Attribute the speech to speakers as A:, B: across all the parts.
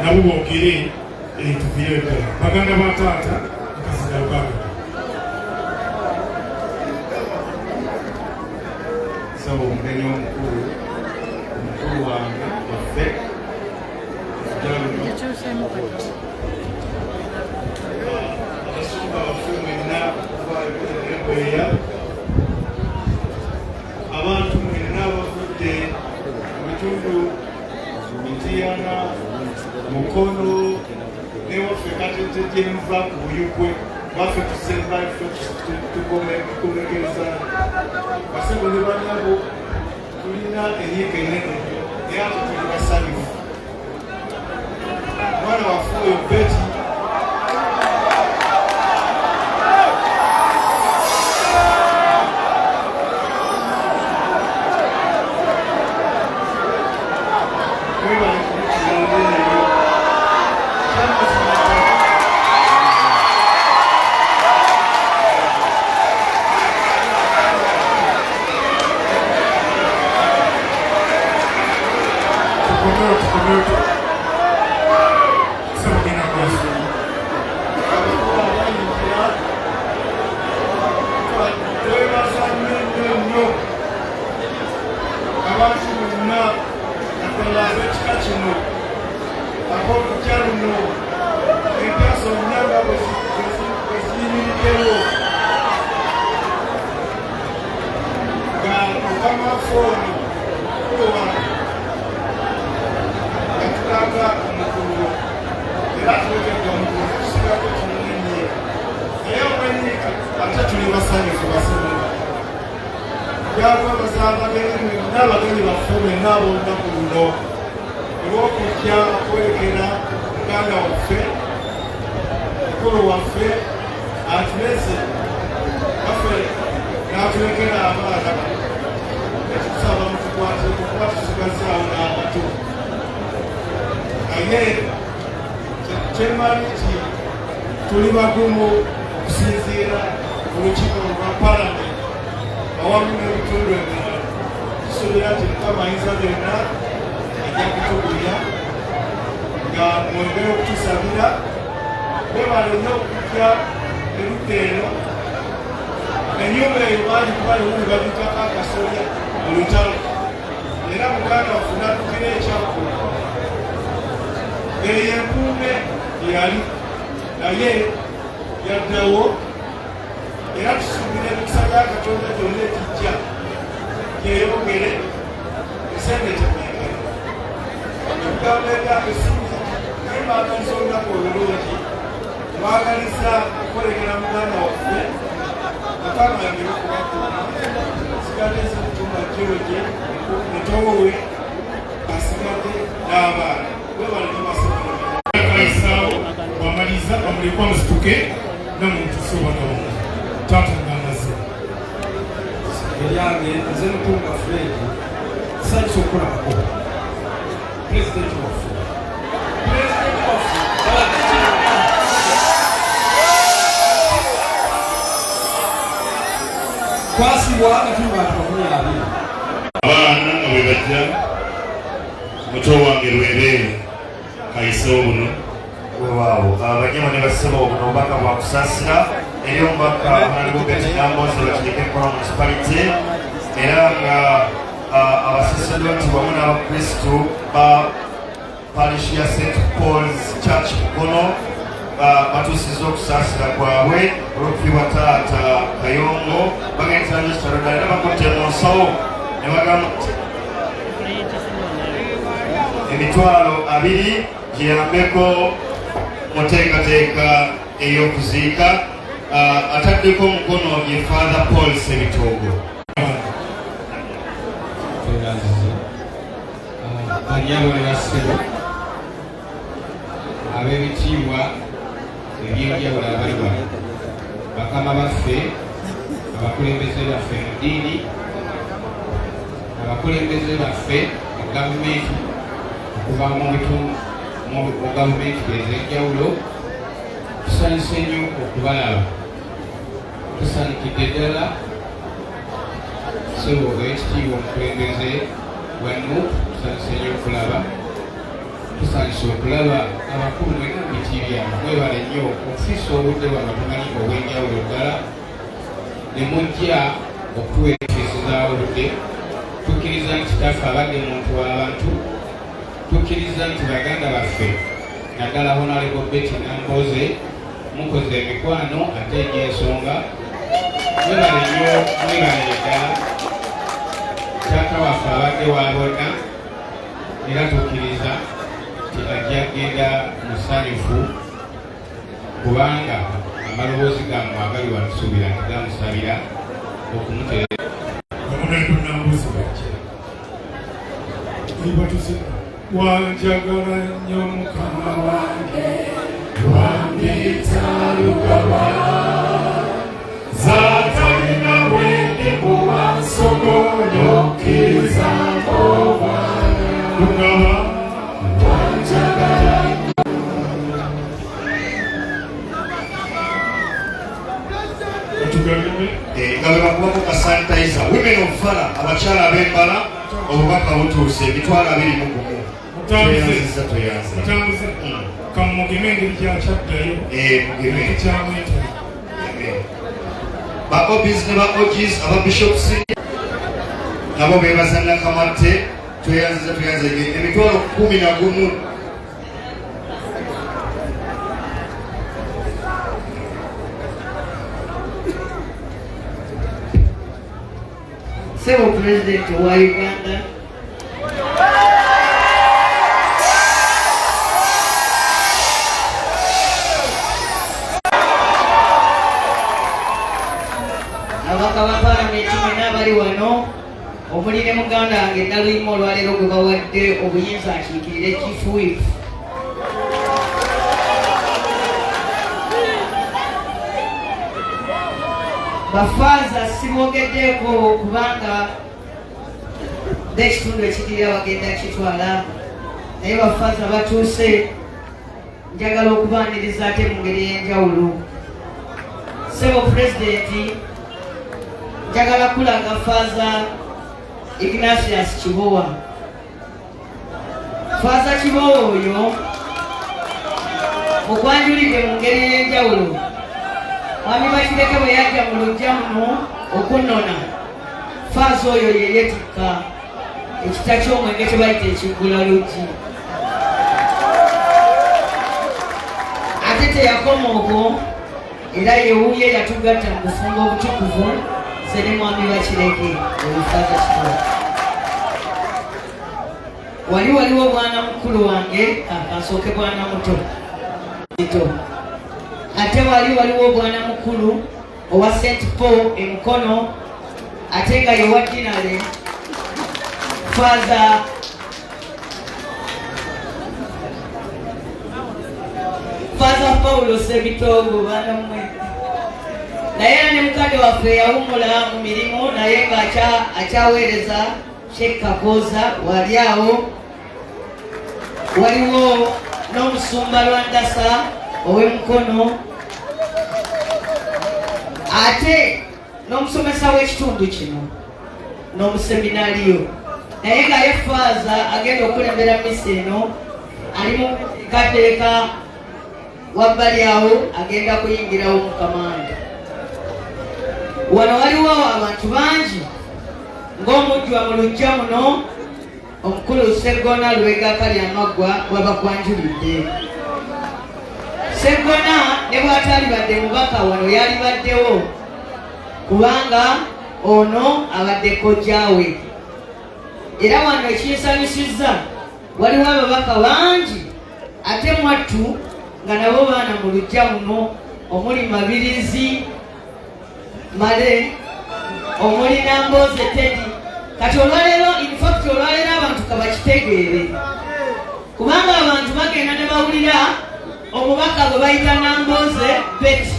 A: nabo boogere tuviire ddala baganda ba taata nkasigalukaaga
B: sabo omugenyi omukulu wange waffe abasumba baffe mwenna okuvaeya abantu mwenna bavudde mu bitundu Mityana Mukono newaffe Katete gyemuva ku Buyugwe baffe tusembayo tukomekereza basebo ne banyabo tulina enyiika enene naye ate tuli basanyufu mwana waffe oyo Beti n'abagenyi baffe mwenna ab'olunaku luno olw'okujja okwolekera muganda waffe mukulu waffe atuneze waffe n'atulekera abaana ekitusaba mutukwate kuba tusigazaawo n'abato naye kyemmanyi nti tuli bagumu okusinziira ku lukiiko lwa palamenti awamu n'ebitundu ebirala tusuubira nti Mukama ayinza byonna ajja kutugulya nga mwongere okutusabira webale nnyo okujja erudda eno ennyumba eyo baali kuba liwuli babikako akasolya mu lutalo era muganda waffe n'atukira ekyakula eyo empuume yali naye yaddawo era tusuubira emikisa gya Katonda gyonna ekijja yeyongere esente temwegere ebigambo ebyange sinza naye mwagaliza olunaku olulungi mwagaliza okukolekera muganda waffe Mukama yagere okubakuuma sigadde Mutuma George mutowe asigadde n'abaana webaleke basebula kaisaawo wamaliza bamulekwa musituke namuntu sobanao taata ngamaze
C: elyange nze Mutunga Fred tusanyusa okukolako pulezidenti waffe kwasibwa nga tuli bantu 20
A: abaana nga bwe bajja muto wange Lwebeere kayisewo buno
D: wewaawo abanyama ne basaba obuno obubaka bwa kusaasira eri omubaka Honorable Nambozi bakireke Nkora Municipality era nga abasaserdoti wamu n'abakristu ba parish ya St. Paul's Church Mukono batuusizza okusaasira kwabwe olw'okufiibwa taata Kayongo bagenderera ekitalo ddala era bakutte mu nsawo ne bagamba emitwalo 2 giyambeko mu nteekateeka ey'okuziika ataddeko omukono ye Father Paul Sebitoogo
C: banyabo ne bassebo ab'ebitiibwa ebyenjawulo abali wano bakama baffe abakulembeze baffe mu ddiini abakulembeze baffe mu gavumenti okuva mu gavumenti ez'enjawulo tusanyuse nnyo okubalaba tusanyukidde ddala sebo ekitiibwa omukulembeze wannu tusanyuse nnyo okulaba tusanyusa okulaba abakulu mwena mubitiibya mwebale nnyo okufiisa obudde bwano tumanyi obw'enjawulo ddala ne mujja okutuweekeseza obudde. Tukkiriza nti Kitaffe abadde muntu w'abantu, tukkiriza nti baganda baffe naddala Honorable Betty Nambooze mukoze emikwano ate egy'ensonga. Mwebale nnyo, mwebale ddala. Taata waffe abadde wa bonna era tukkiriza nti ajja kgenda musanyufu kubanga amaloboozi gammwe agali watusuubira nti gamusabira okumutereeza.
A: Wanjagala nnyo Mukama wange, wambita Lugaba, zatalina bwendimu wansogolokeza obwana. Lugaba wanjagala
D: nga bwe bakubako ka sanitizer women of Vala abakyala ab'embala obubaka butuuse emitwalo 21 tweyanziza
A: mutambuze kamugeme engeri gyakyaddayo ekyamweta
D: ba obis ne ba ogis aba bishops nabo bebaza Nakamatte tweyanziza emitwalo 11.
E: Sebo President wa Uganda abaka ba Palamenti n'abali wano omuli ne muganda wange Naluyima olwaleero gwe bawadde obuyinza akiikirire Chief Whip. Bafaza simwogeddeeko kubanga n'ekitundu ekirira bagenda kitwala, naye bafaza batuuse njagala okubaaniriza ate mu ngeri y'enjawulo. Sebo Pulezidenti njagala kulaga Faaza Ignatius Kibowa. Faaza Kibowa oyo okwanjulidde mu ngeri y'enjawulo. Mwami Bakireke bwe yajja mu luggya muno okunnona, Faaza oyo ye yeetikka ekita ky'omwenge kye bayita ekiggula luggi. Ate teyakoma okwo, era yewuye yatugatta mu bufumbo obutukuvu nze ne Mwami Bakireke oyo Faaza Kibowa. Waliwo bwana mukulu wange, akansooke bwana muto. Ate waliwo bwana mukulu owa St. Paul Emukono, ate nga ye wa Dinale Faaza Paulo Sebitogo bana mmwe. Naye ne mukadde waffe yawumula mu mirimu naye ng'akyaweereza Sheikh Kakoza wali awo. Waliwo n'omusumba Lwandasa ow'Emukono, ate n'omusomesa w'ekitundu kino n'omuseminaliyo. Naye nga ye Faaza agenda okulembera misa eno ali mu kateeka wabbali awo agenda kuyingirawo mu kamanda. Wano waliwo abantu bangi ng'omujjwa mu luggya muno omukulu Sseggona Lwega Kalyamaggwa wabakwanjulidde. Sseggona ne bw'ataalibadde mubaka wano yalibaddewo kubanga ono abadde kojjaawe. Era wano ekinsanyusizza waliwo ababaka bangi ate mwattu nga nabo baana mu luggya muno omuli Mabirizi Male, omuli Nambooze Teddy. Kati olwaleero infact olwaleero abantu kabakitegeere kubanga abantu bagenda ne bawulira omubaka gwe bayita Nambooze Betty,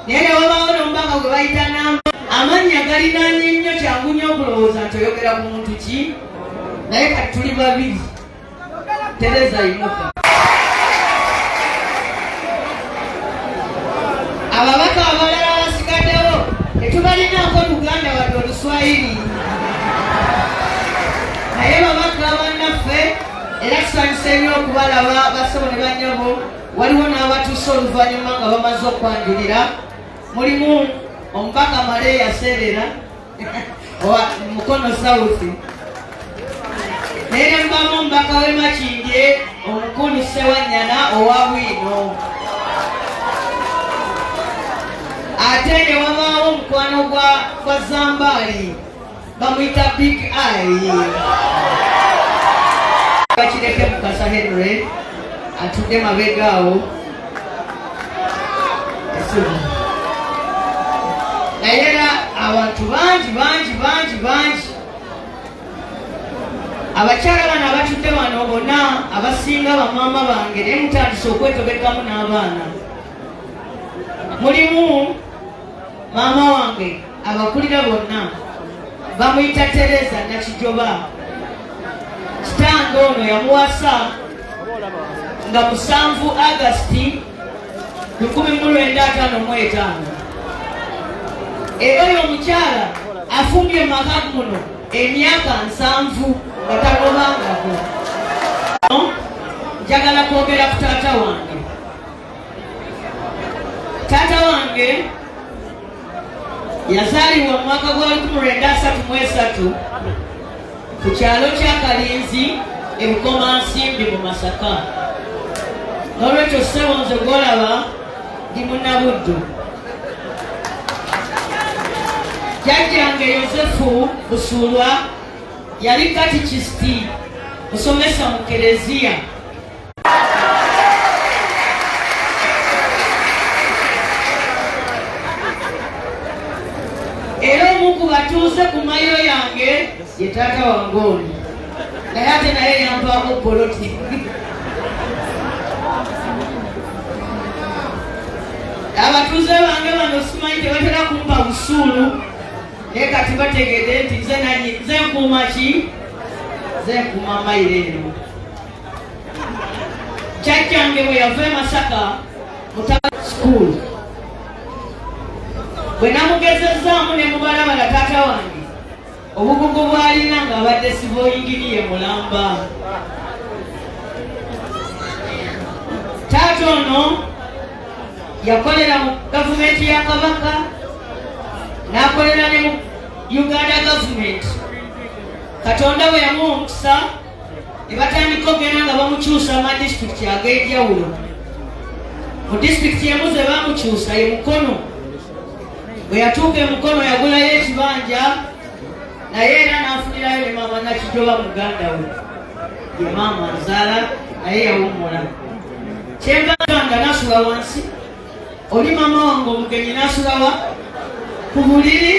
E: naye ne wabaawo n'omubaka gwe bayita Nambooze. Amannya galinaanye nnyo, kyangu nnyo okulowooza nti oyogera ku muntu ki, naye kati tuli babiri. Tereza yimuka. Ababaka abalala abasigaddewo tetubalinaako Luganda wadde Oluswayiri, naye babaka bannaffe era tusanyuse neweewuunyisa ennyo okubalaba bassebo ne bannyabo. Waliwo n'abatuuse oluvannyuma nga bamaze okwanjulira. Mulimu omubaka Male yaseerera Mukono South. Naye mubamu omubaka w'e Makindye omukulu Ssewanyana owa Bwino. Ate ne wabaawo omukwano gwa Zambali bamuyita Big Eye. Bakireke Mukasa Henry atudde mabega awo. Naye era abantu bangi abakyala bano abatudde wano bonna abasinga bamaama bange naye mutandise okwetobekamu n'abaana. Mulimu maama wange abakulira bonna bamuyita Tereza Nakijoba. Kitange ono yamuwasa nga 7 August 1955. Era oyo omukyala afumbye maka muno emyaka 7 nga talobangako. Njagala kwogera ku taata wange. Taata wange yazaalibwa mu mwaka gwa 1933 ku kyalo kya Kalinzi e Bukomansimbi mu Masaka. N'olwekyo ssebo nze gw'olaba ndi Munnabuddu. Jjajjange Yosefu Busulwa yali katikisiti musomesa mu Kereziya. Era omu ku batuuze ku mayo yange ye taata wange ono. Naye ate naye yampaako poloti. Abatuuze bange bano simanyi tebatera kumpa busuulu. Naye kati bategedde nti nze nkuuma ki? Nze nkuuma mayiro eno. Jjajjange bwe yava e Masaka Mutaba School. Bwe namugezezzaamu ne mubalabala taata wange obugugu bw'alina ng'abadde civil engineer Mulamba. Taata ono yakolera mu gavumenti ya Kabaka n'akolera ne mu Uganda gavumenti. Katonda bwe yamuwa omukisa ne batandika okugenda nga bamukyusa amadisitulikiti ag'enjawulo. Mu disitulikiti emu ze bamukyusa ye Mukono. Bwe yatuuka e Mukono yagulayo ekibanja naye era n'afunirayo ne maama Nakijoba muganda we. Ye maama nzaala naye yawummula. Kyenvanga n'asula wansi. Oli maama wange omugenyi n'asulawa ku buliri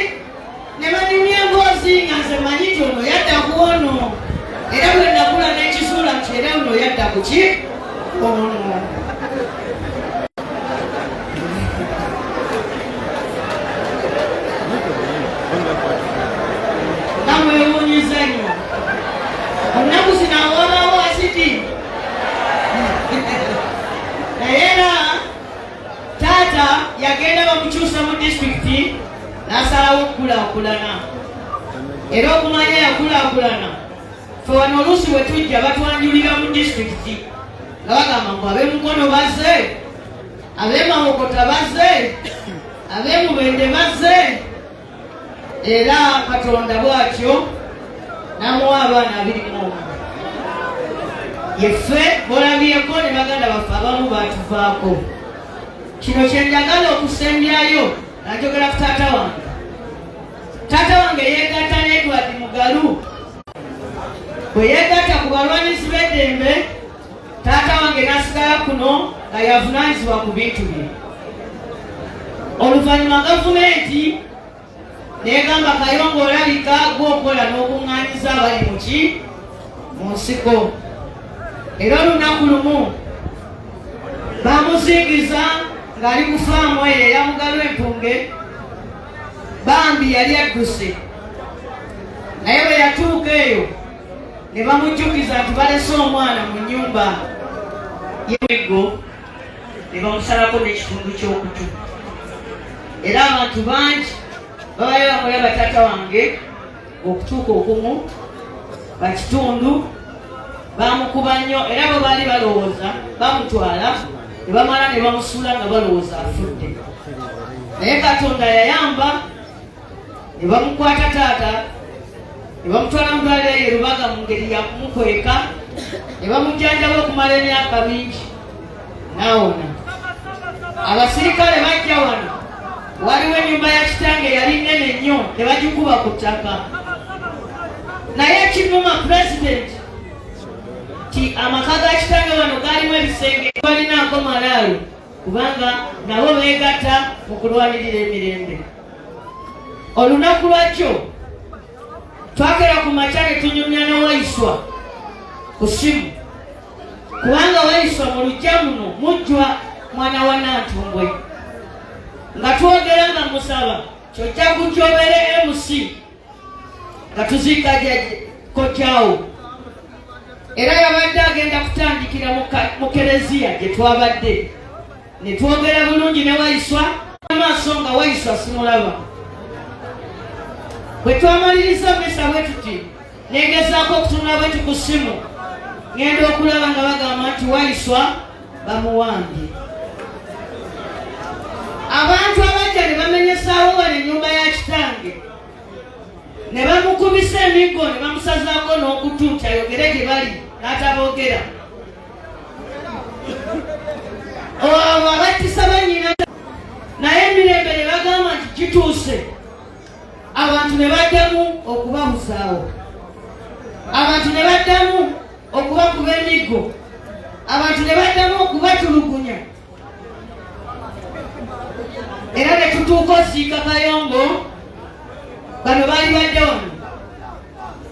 E: ne banimya emboozi nga nze manyi nti ono yadda ku ono. Era bwe nakula n'ekisuula nti era ono yadda ku ki? Ono. Namwewuunyiza nnyo. Olunaku zino awabaawo asiti. Naye era taata yagenda bamukyusa mu disitulikiti n'asalawo okukulaakulana. Era okumanya yakulaakulana, ffe wano oluusi bwe tujja batwanjulira mu disitulikiti nga bagamba mbu ab'e Mukono bazze, ab'e Mawokota bazze, ab'e Mubende bazze. Era Katonda bw'atyo n'amuwa abaana 21. Yeffe bolabyeko ne baganda baffe abamu baatuvaako. Kino kye njagala okusembyayo nanjogera ku taata wange. Taata wange yeegatta ne Edward Mugalu. Bwe yeegatta ku balwanyizi b'eddembe, taata wange n'asigala kuno nga yavunaanyizibwa ku bintu bye. Oluvannyuma gavumenti negamba Kayongo olabika gw'okola n'okuŋŋaanyiza abali mu ki? Mu nsiko. Era olunaku lumu bamuzingiza ng'ali ku faamu eyo eya Mugalu Empunge. Bambi yali adduse. Naye bwe yatuuka eyo ne bamujjukiza nti balese omwana mu nnyumba y'emiggo ne bamusalako n'ekitundu ky'okutu. Era abantu bangi babayo bakola bataata wange okutuuka okumu bakitundu bamukuba nnyo era bo baali balowooza bamutwala ne bamala ne bamusuula nga balowooza afudde. Naye Katonda yayamba ne bamukwata taata ne bamutwala mu ddwaliro ye Lubaga mu ngeri ya kumukweka ne bamujjanjaba okumala emyaka mingi n'awona. Abasirikale bajja wano, waliwo ennyumba ya kitange yali nnene nnyo ne bagikuba ku ttaka. Naye Kinuma pulezidenti ti amaka ga kitange wano gaalimu ebisenge balinaako malaalo kubanga nabo beegatta mu kulwanirira emirembe. Olunaku lwakyo twakera ku makya ne tunyumya ne Waiswa ku ssimu kubanga Waiswa mu luggya muno mujjwa mwana wa Nantumbwe nga twogera nga musaba kyojja kujobere MC nga tuziika kojjawo era yabadde agenda kutandikira mu kereziya gye twabadde ne twogera bulungi ne Waiswa amaaso nga Waiswa simulaba. Bwe twamaliriza mesa bwe tuti negezaako okutunula bwe ku ssimu ngenda okulaba nga bagamba nti Waiswa bamuwambye. Abantu abajja ne bamenyesaawo wano ennyumba ya kitange ne bamukubisa emiggo ne bamusazaako n'okutu nti ayogere gye bali n'ataboogera. Abo abattisa bannyina naye emirembe ne bagamba nti gituuse. Abantu ne baddamu okubabuzaawo, abantu ne baddamu okubakuba emiggo, abantu ne baddamu okubatulugunya. Era ne tutuuka osiika Kayongo, bano baali badde wano.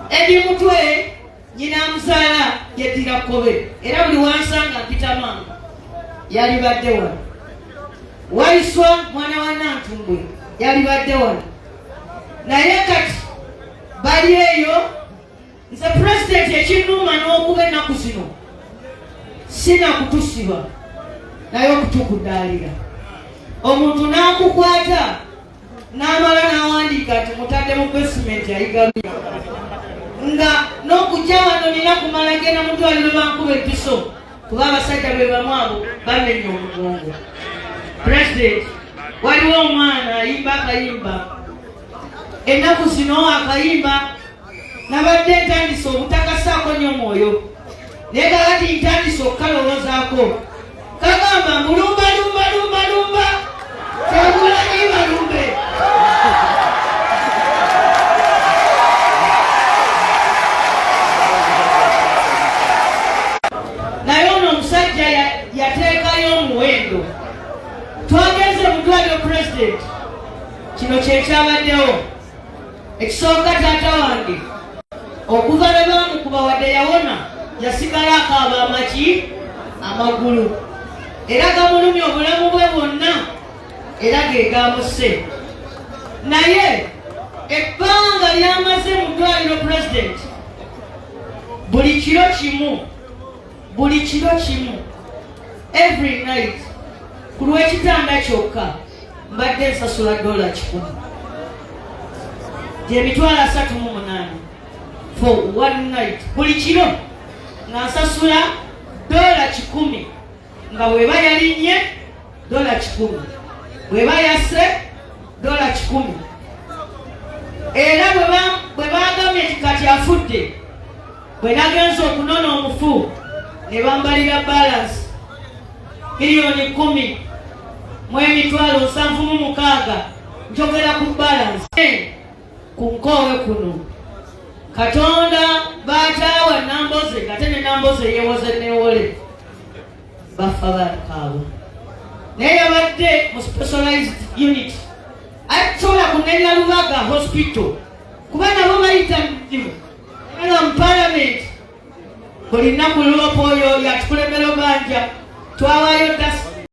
E: Edi Mutwe nnyina amuzaala yeddira Kkobe era buli wansanga mpita mangu yali badde wano. Waiswa mwana wa Nantumbwe yali badde wano. Naye kati bali eyo nze pulezidenti ekinnuma n'okuba ennaku zino sinakutusiba naye okutukudaalira. Omuntu n'akukwata n'amala n'awandiika nti mutadde mu besimenti ayigamye nga n'okujja wano nina kumala genda mu ddwaliro bankuba empiso kuba abasajja be bamu abo bamenya omugongo. Pulezidenti waliwo omwana ayimba akayimba ennaku zino akayimba nabadde ntandise obutakasaako nnyo mwoyo naye kakati ntandise okukalowoozaako kagamba mulumba lumba lumba lumba Kyagulanyi balumbe. Naye ono omusajja yateekayo omuwendo. Twagenze mu ddwaliro pulezidenti kino kyekyabaddewo. Ekisooka taata wange okuva lwe baamukuba wadde yawona yasigala akaaba amaki amagulu era gamulumya obulamu bwe bwonna era ge gamusse. Naye ebbanga lyamaze mu ddwaliro pulezidenti buli kiro kimu every night ku lw'ekitanda kyokka mbadde nsasula $100 $38 for one night. Buli kiro nga nsasula $10 nga bweba yalinnye $10, bweba yasse $10. Era bwe bagambye nti kati afudde, bwe nagenza okunona omufu ne bambalira balance $10,000 mu $7,600 njogera ku balance ku nkoowe kuno. Katonda baataawa Namboze kate ne Namboze yeewoze neewole bafa bakaabo naye yabadde mu specialized unit atola ku Nenya Lubaga hospital kuba nabo bayita era mu parliament buli nnaku lwopo oyo yatukulembera obanja twawaayo